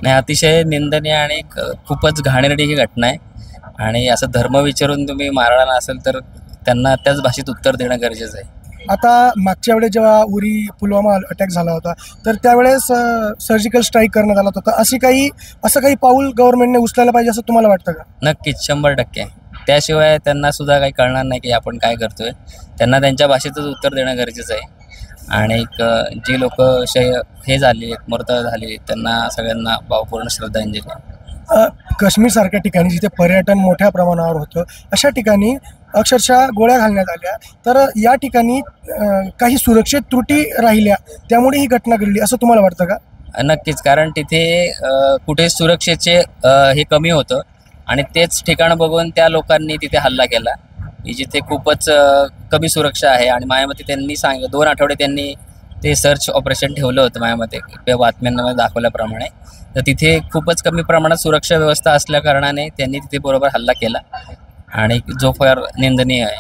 नाही, अतिशय निंदनीय आणि खूपच घाणेरडी ही घटना आहे. आणि असं धर्म विचारून तुम्ही मारला असेल तर त्यांना त्याच भाषेत उत्तर देणं गरजेचं आहे. आता मागच्या वेळेस जेव्हा उरी पुलवामा अटॅक झाला होता तर त्यावेळेस सर्जिकल स्ट्राईक करण्यात आला होता. असं काही पाऊल गव्हर्नमेंटने उचलायला पाहिजे असं तुम्हाला वाटतं का? नक्कीच 100%. त्याशिवाय त्यांना सुद्धा काही कळणार नाही की आपण काय करतोय. त्यांना त्यांच्या भाषेतच उत्तर देणं गरजेचं आहे. आणि जी लोक हे झाली मृत झाली त्यांना सगळ्यांना भावपूर्ण श्रद्धांजली. काश्मीरसारख्या ठिकाणी जिथे पर्यटन मोठ्या प्रमाणावर होतं अशा ठिकाणी अक्षरशः गोळ्या घालण्यात आल्या. तर या ठिकाणी काही सुरक्षित त्रुटी राहिल्या त्यामुळे ही घटना घडली असं तुम्हाला वाटतं का? नक्कीच, कारण तिथे कुठे सुरक्षेचे हे कमी होतं आणि तेच ठिकाण बघून त्या लोकांनी तिथे हल्ला केला की जिथे खूपच कमी सुरक्षा आहे. आणि माझ्या मते त्यांनी 2 आठवडे त्यांनी ते सर्च ऑपरेशन ठेवलं होतं माझ्या मते बातम्यांमध्ये दाखवल्याप्रमाणे. तर तिथे खूपच कमी प्रमाणात सुरक्षा व्यवस्था असल्या कारणाने त्यांनी तिथे बरोबर हल्ला केला आणि जो फार निंदनीय आहे.